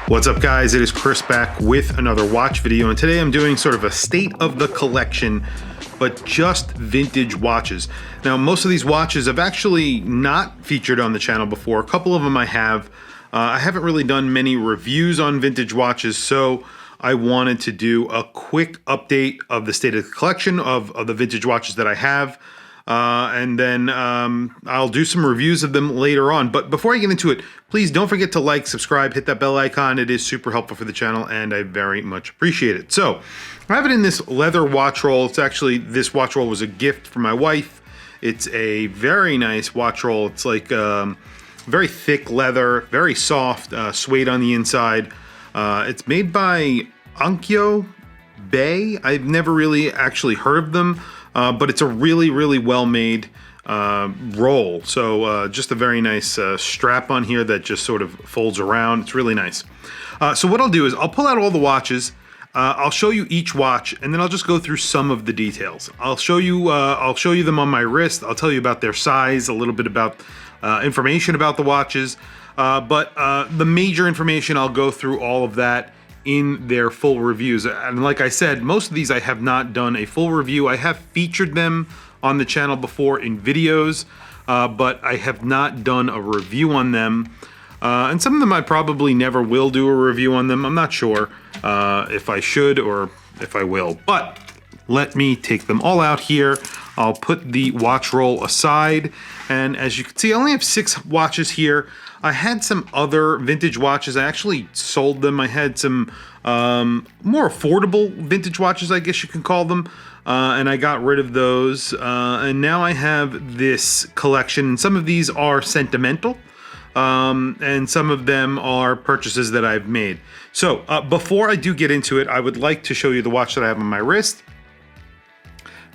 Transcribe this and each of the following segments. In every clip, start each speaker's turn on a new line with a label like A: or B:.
A: What's up, guys? It is Chris back with another watch video, and today I'm doing sort of a state of the collection, but just vintage watches. Now, most of these watches I've actually not featured on the channel before. A couple of them I have. I haven't really done many reviews on vintage watches, so I wanted to do a quick update of the state of the collection of the vintage watches that I have. And then I'll do some reviews of them later on. But before I get into it, please don't forget to like, subscribe, hit that bell icon. It is super helpful for the channel, and I very much appreciate it. So I have it in this leather watch roll. It's actually, this watch roll was a gift from my wife. It's a very nice watch roll. It's like very thick leather, very soft, suede on the inside. It's made by Onkyo Bay. I've never really actually heard of them. But it's a really, really well-made roll. So just a very nice strap on here that just sort of folds around. It's really nice. So what I'll do is I'll pull out all the watches. I'll show you each watch, and then I'll just go through some of the details. I'll show you them on my wrist. I'll tell you about their size, a little bit about information about the watches. But the major information, I'll go through all of that in their full reviews. And like I said, most of these I have not done a full review. I have featured them on the channel before in videos, but I have not done a review on them. And some of them I probably never will do a review on them. I'm not sure if I should or if I will, but let me take them all out here. I'll put the watch roll aside, and as you can see, I only have 6 watches here. I had some other vintage watches. I actually sold them. I had some more affordable vintage watches, I guess you can call them, and I got rid of those. And now I have this collection. Some of these are sentimental, and some of them are purchases that I've made. So before I do get into it, I would like to show you the watch that I have on my wrist.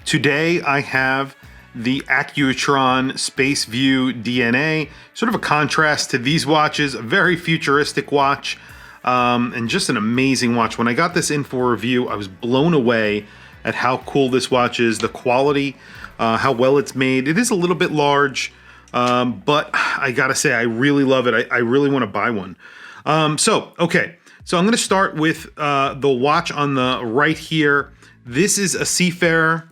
A: Today I have the Accutron Space View DNA, sort of a contrast to these watches, a very futuristic watch, and just an amazing watch. When I got this in for review, I was blown away at how cool this watch is, the quality, how well it's made. It is a little bit large, but I gotta say, I really love it. I really want to buy one. Okay, so I'm gonna start with the watch on the right here. This is a Seafarer.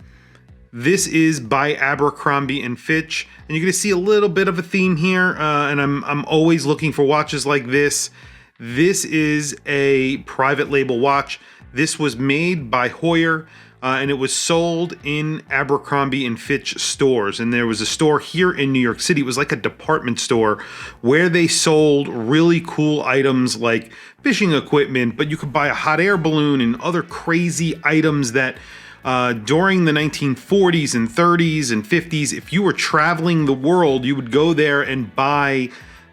A: This is by Abercrombie & Fitch, and you're going to see a little bit of a theme here, and I'm always looking for watches like this. This is a private label watch. This was made by Heuer, and it was sold in Abercrombie & Fitch stores, and there was a store here in New York City. It was like a department store where they sold really cool items like fishing equipment, but you could buy a hot air balloon and other crazy items that during the 1940s and 30s and 50s, if you were traveling the world, you would go there and buy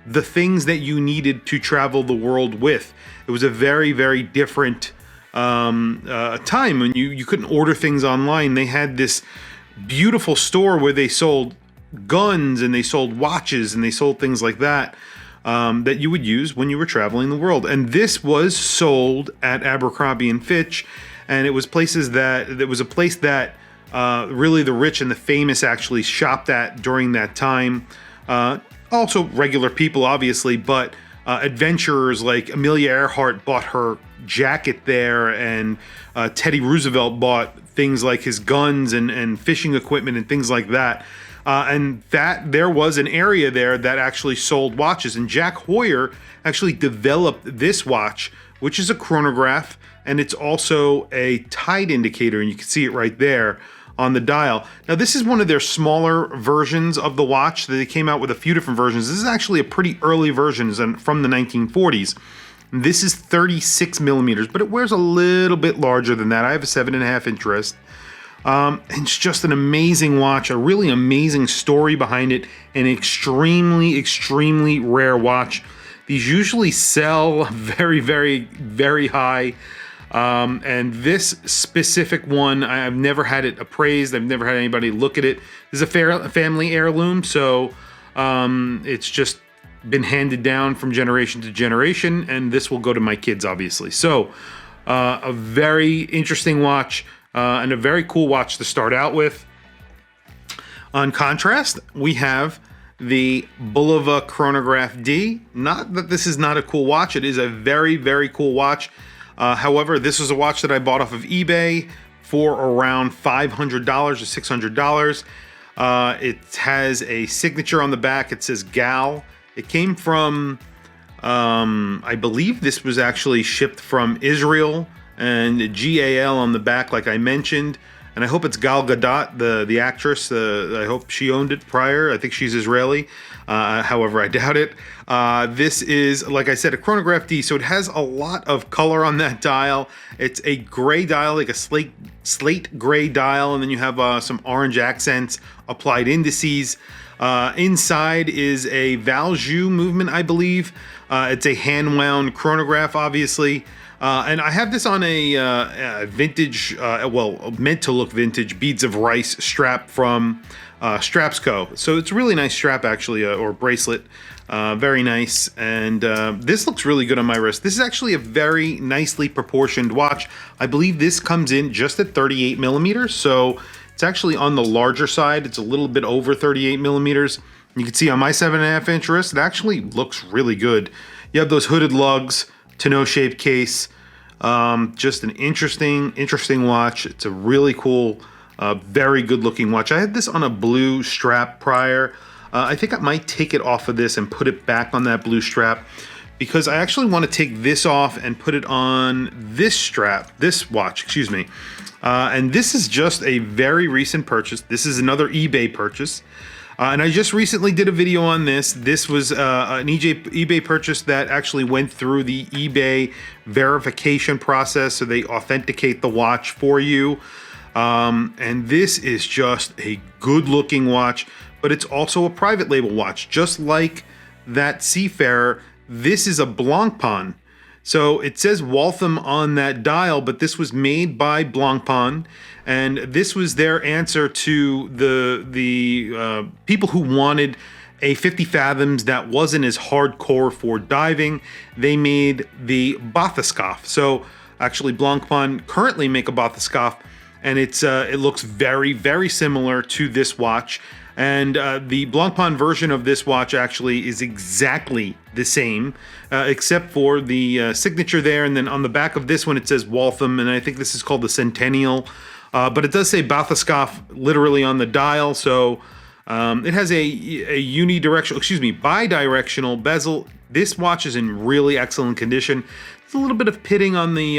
A: the things that you needed to travel the world with. It was a very, very different time when you couldn't order things online. They had this beautiful store where they sold guns and they sold watches and they sold things like that that you would use when you were traveling the world. And this was sold at Abercrombie & Fitch. And it was a place that really the rich and the famous actually shopped at during that time. Also regular people, obviously, but adventurers like Amelia Earhart bought her jacket there, and Teddy Roosevelt bought things like his guns and fishing equipment and things like that. And that there was an area there that actually sold watches. And Jack Heuer actually developed this watch, which is a chronograph, and it's also a tide indicator, and you can see it right there on the dial. Now, this is one of their smaller versions of the watch. They came out with a few different versions. This is actually a pretty early version from the 1940s. This is 36 millimeters, but it wears a little bit larger than that. I have a 7.5 inch wrist. And it's just an amazing watch, a really amazing story behind it, an extremely, extremely rare watch. These usually sell very, very, very high. And this specific one, I've never had it appraised. I've never had anybody look at it. This is a family heirloom, so it's just been handed down from generation to generation, and this will go to my kids, obviously. So a very interesting watch and a very cool watch to start out with. On contrast, we have the Bulova Chronograph D. Not that this is not a cool watch. It is a very, very cool watch. However, this was a watch that I bought off of eBay for around $500 or $600. It has a signature on the back. It says GAL. It came from, I believe this was actually shipped from Israel, and GAL on the back, like I mentioned. And I hope it's Gal Gadot, the actress. I hope she owned it prior. I think she's Israeli. However, I doubt it. This is, like I said, a chronograph D, so it has a lot of color on that dial. It's a gray dial, like a slate gray dial, and then you have some orange accents, applied indices. Inside is a Valjoux movement, I believe. It's a hand-wound chronograph, obviously. And I have this on a vintage, well, meant to look vintage, beads of rice strap from Straps Co. So it's a really nice strap, actually, or bracelet. Very nice. And this looks really good on my wrist. This is actually a very nicely proportioned watch. I believe this comes in just at 38 millimeters. So it's actually on the larger side. It's a little bit over 38 millimeters. You can see on my 7.5 inch wrist, it actually looks really good. You have those hooded lugs, tonneau shaped case. Just an interesting watch. It's a really cool, very good looking watch. I had this on a blue strap prior. I think I might take it off of this and put it back on that blue strap, because I actually want to take this off and put it on this strap, this watch, excuse me. And this is just a very recent purchase. This is another eBay purchase. And I just recently did a video on this. This was an eBay purchase that actually went through the eBay verification process, so they authenticate the watch for you. And this is just a good-looking watch, but it's also a private label watch. Just like that Seafarer, this is a Blancpain. So it says Waltham on that dial, but this was made by Blancpain, and this was their answer to the people who wanted a 50 fathoms that wasn't as hardcore for diving. They made the bathyscaphe. So actually, Blancpain currently make a bathyscaphe, and it looks very, very similar to this watch. And the Blancpain version of this watch actually is exactly the same, except for the signature there. And then on the back of this one, it says Waltham, and I think this is called the Centennial. But it does say bathyscaphe literally on the dial. So it has a bidirectional bezel. This watch is in really excellent condition. There's a little bit of pitting on the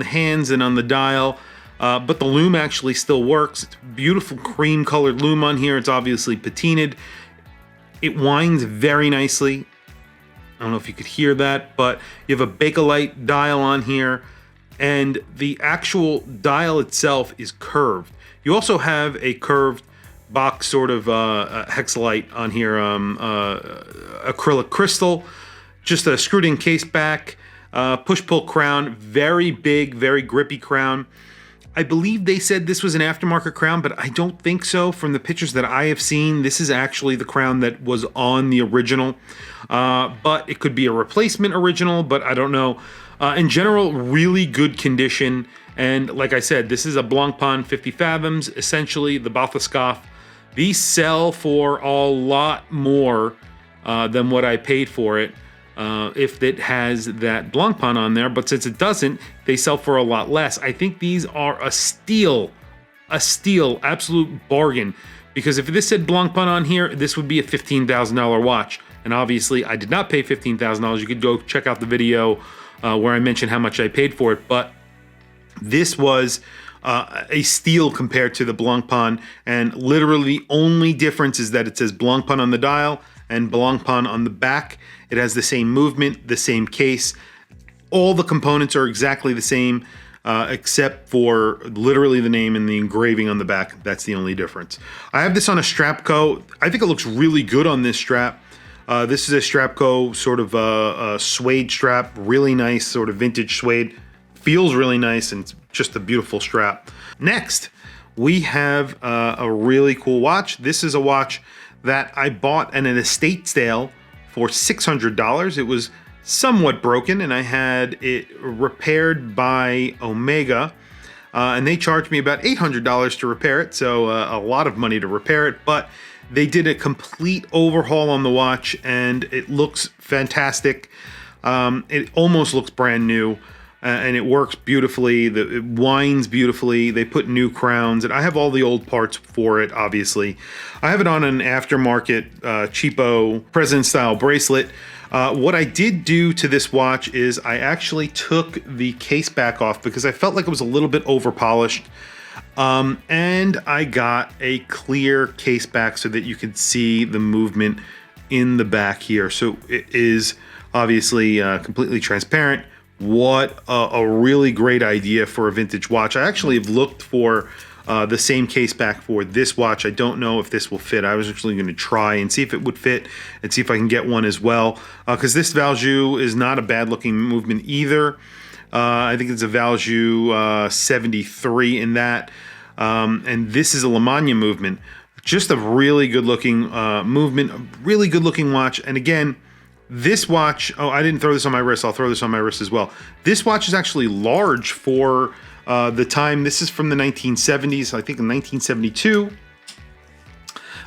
A: hands and on the dial. But the loom actually still works. It's beautiful cream colored loom on here. It's obviously patinaed. It winds very nicely. I don't know if you could hear that, but you have a Bakelite dial on here, and the actual dial itself is curved. You also have a curved box sort of hexalite on here, acrylic crystal, just a screwed in case back, push-pull crown, very big, very grippy crown. I believe they said this was an aftermarket crown, but I don't think so. From the pictures that I have seen, this is actually the crown that was on the original. But it could be a replacement original, but I don't know. In general, really good condition. And like I said, this is a Blancpain 50 fathoms, essentially the bathyscaphe. These sell for a lot more than what I paid for it. If it has that Blancpain on there, but since it doesn't, they sell for a lot less. I think these are a steal, absolute bargain, because if this said Blancpain on here, this would be a $15,000 watch, and obviously I did not pay $15,000. You could go check out the video where I mentioned how much I paid for it, but this was a steal compared to the Blancpain, and literally the only difference is that it says Blancpain on the dial and Blancpain on the back. It has the same movement, the same case. All the components are exactly the same, except for literally the name and the engraving on the back. That's the only difference. I have this on a Strapco. I think it looks really good on this strap. This is a Strapco sort of a suede strap, really nice, sort of vintage suede. Feels really nice, and it's just a beautiful strap. Next, we have a really cool watch. This is a watch that I bought at an estate sale for $600. It was somewhat broken, and I had it repaired by Omega, and they charged me about $800 to repair it, so a lot of money to repair it, but They did a complete overhaul on the watch, and it looks fantastic. It almost looks brand new. And it works beautifully. It winds beautifully. They put new crowns, and I have all the old parts for it, obviously. I have it on an aftermarket, cheapo president-style bracelet. What I did do to this watch is I actually took the case back off because I felt like it was a little bit over-polished. And I got a clear case back so that you could see the movement in the back here. So it is obviously completely transparent. What a really great idea for a vintage watch. I actually have looked for the same case back for this watch. I don't know if this will fit. I was actually going to try and see if it would fit and see if I can get one as well, because this Valjoux is not a bad looking movement either. I think it's a Valjoux 73 in that, and this is a Lemania movement. Just a really good looking movement, a really good looking watch. And again, this watch, oh, I didn't throw this on my wrist. I'll throw this on my wrist as well. This watch is actually large for the time. This is from the 1970s, I think in 1972.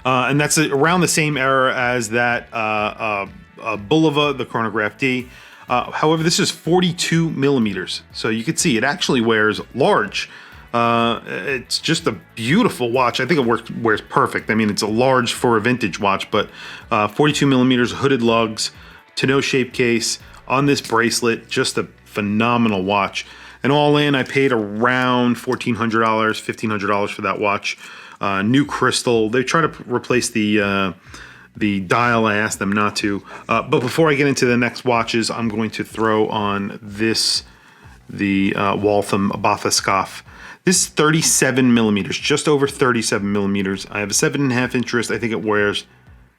A: And that's around the same era as that Bulova, the Chronograph D. However, this is 42 millimeters. So you can see it actually wears large. It's just a beautiful watch. I think it wears perfect. I mean, it's a large for a vintage watch, but 42 millimeters, hooded lugs, tonneau shape case on this bracelet, just a phenomenal watch. And all in, I paid around $1,400, $1,500 for that watch. New crystal. They try to replace the dial. I asked them not to. But before I get into the next watches, I'm going to throw on the Waltham Bulova. This is 37 millimeters, just over 37 millimeters. I have a 7.5 inch wrist. I think it wears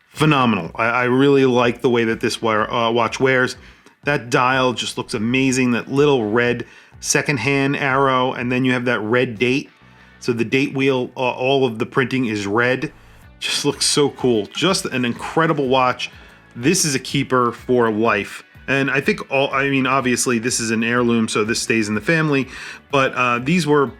A: phenomenal. I really like the way that this watch wears. That dial just looks amazing. That little red second-hand arrow, and then you have that red date. So the date wheel, all of the printing is red. Just looks so cool. Just an incredible watch. This is a keeper for life. And I think obviously this is an heirloom, so this stays in the family. But these were,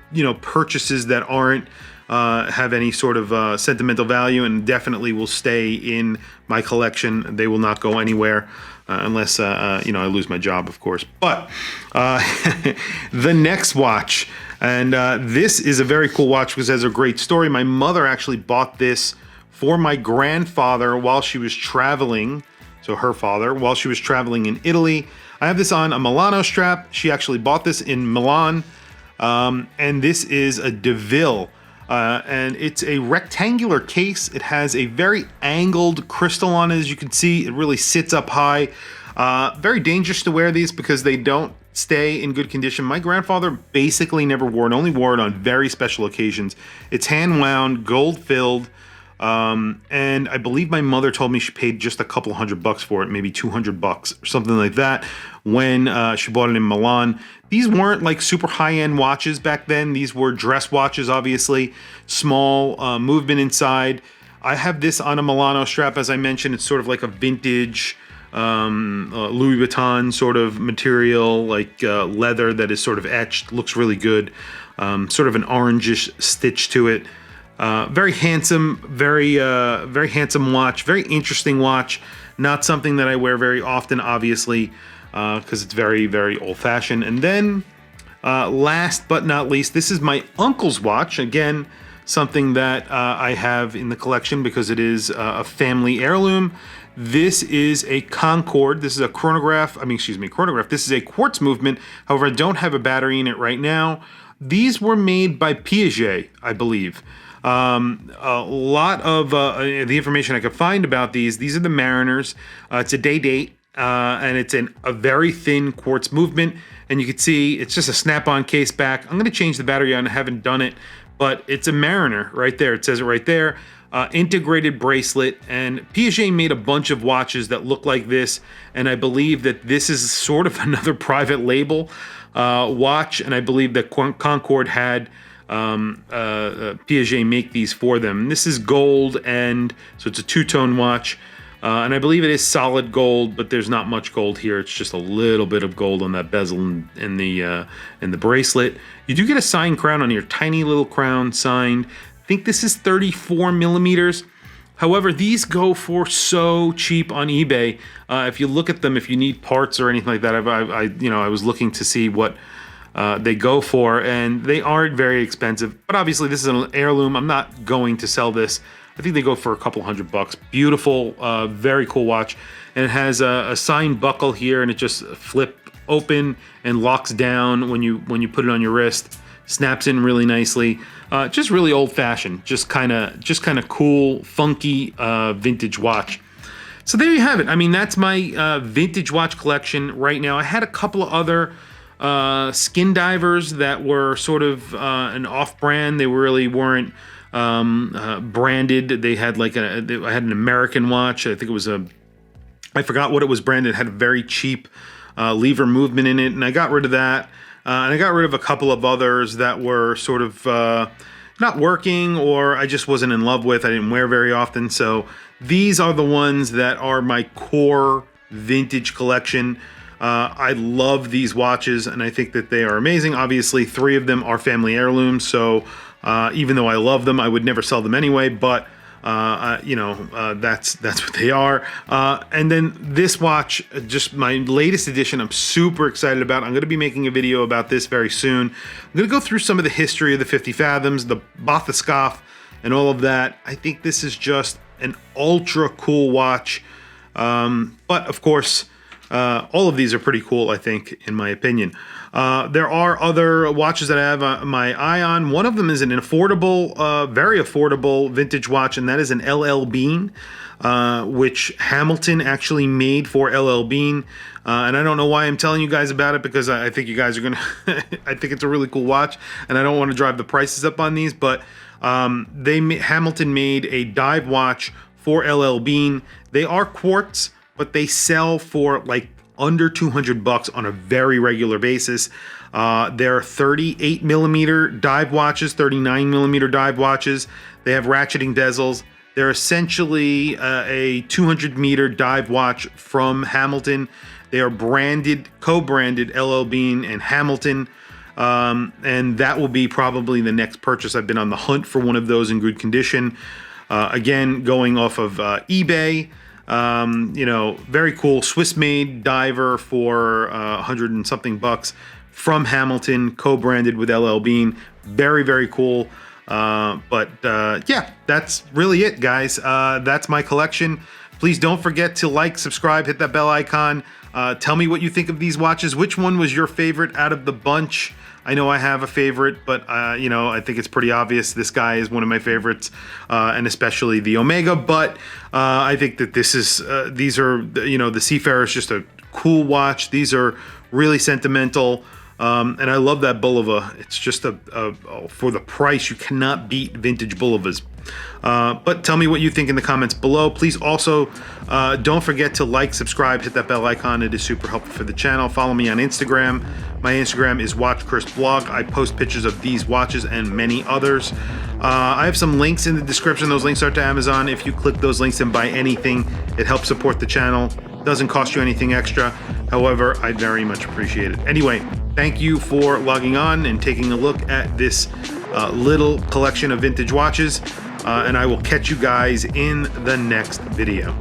A: purchases that aren't have any sort of sentimental value, and definitely will stay in my collection. They will not go anywhere unless I lose my job, of course. But the next watch, and this is a very cool watch because it has a great story. My mother actually bought this for my grandfather while she was traveling. So her father, while she was traveling in Italy. I have this on a Milano strap. She actually bought this in Milan. And this is a DeVille. And it's a rectangular case. It has a very angled crystal on it, as you can see. It really sits up high. Very dangerous to wear these because they don't stay in good condition. My grandfather basically never wore it, only wore it on very special occasions. It's hand wound, gold filled. And I believe my mother told me she paid just a couple $100 for it, maybe $200 or something like that, when she bought it in Milan. These weren't like super high-end watches back then. These were dress watches, obviously. Small movement inside. I have this on a Milano strap, as I mentioned. It's sort of like a vintage Louis Vuitton sort of material, like leather that is sort of etched. Looks really good. Sort of an orangish stitch to it. Very handsome, very handsome watch. Very interesting watch. Not something that I wear very often, obviously, because it's very, very old-fashioned. And then, last but not least, this is my uncle's watch. Again, something that I have in the collection because it is a family heirloom. This is a Concord. This is a chronograph. Chronograph. This is a quartz movement. However, I don't have a battery in it right now. These were made by Piaget, I believe. A lot of the information I could find about these are the Mariners. It's a day date, and it's a very thin quartz movement, and you can see it's just a snap-on case back. I'm going to change the battery on. I haven't done it, but it's a Mariner right there. It says it right there. Integrated bracelet, and Piaget made a bunch of watches that look like this, and I believe that this is sort of another private label watch, and I believe that Concord had Piaget make these for them. And this is gold, and so it's a two-tone watch, and I believe it is solid gold, but there's not much gold here. It's just a little bit of gold on that bezel and the bracelet. You do get a signed crown on your tiny little crown signed. I think this is 34 millimeters. However, these go for so cheap on eBay. If you look at them, if you need parts or anything like that, I was looking to see what they go for, and they aren't very expensive. But obviously, this is an heirloom. I'm not going to sell this. I think they go for a couple $100. Beautiful, very cool watch, and it has a signed buckle here, and it just flip open and locks down when you put it on your wrist. Snaps in really nicely. Just really old-fashioned, just kind of cool, funky vintage watch. So there you have it. I mean, that's my vintage watch collection right now. I had a couple of other skin divers that were sort of an off-brand. They really weren't branded. They had I had an American watch. I think it was I forgot what it was branded. It had a very cheap lever movement in it, and I got rid of that. And I got rid of a couple of others that were sort of not working, or I just wasn't in love with. I didn't wear very often. So these are the ones that are my core vintage collection. I love these watches, and I think that they are amazing. Obviously, 3 of them are family heirlooms, so even though I love them, I would never sell them anyway, but that's what they are. And then this watch, just my latest edition, I'm super excited about. I'm going to be making a video about this very soon. I'm going to go through some of the history of the 50 Fathoms, the bathyscaphe, and all of that. I think this is just an ultra cool watch. But of course, all of these are pretty cool, I think, in my opinion. There are other watches that I have my eye on. One of them is an affordable, very affordable vintage watch, and that is an LL Bean, which Hamilton actually made for LL Bean. And I don't know why I'm telling you guys about it, because I think you guys are gonna. I think it's a really cool watch, and I don't want to drive the prices up on these. But Hamilton made a dive watch for LL Bean. They are quartz, but they sell for like under $200 on a very regular basis. They're 38 millimeter dive watches, 39 millimeter dive watches. They have ratcheting bezels. They're essentially a 200 meter dive watch from Hamilton. They are branded, co-branded LL Bean and Hamilton. And that will be probably the next purchase. I've been on the hunt for one of those in good condition. Again, going off of eBay. Very cool Swiss-made diver for 100 and something bucks from Hamilton, co-branded with LL Bean. Very, very cool. Yeah, that's really it, guys. That's my collection. Please don't forget to like, subscribe, hit that bell icon. Tell me what you think of these watches. Which one was your favorite out of the bunch? I know I have a favorite, but I think it's pretty obvious this guy is one of my favorites, and especially the Omega. But I think that these are the Seafarer is just a cool watch. These are really sentimental, and I love that Bulova. It's just for the price, you cannot beat vintage Bulovas. But tell me what you think in the comments below. Please also don't forget to like, subscribe, hit that bell icon. It is super helpful for the channel. Follow me on Instagram. My Instagram is WatchChrisBlog. I post pictures of these watches and many others. I have some links in the description. Those links are to Amazon. If you click those links and buy anything, it helps support the channel. Doesn't cost you anything extra. However, I very much appreciate it. Anyway, thank you for logging on and taking a look at this little collection of vintage watches. And I will catch you guys in the next video.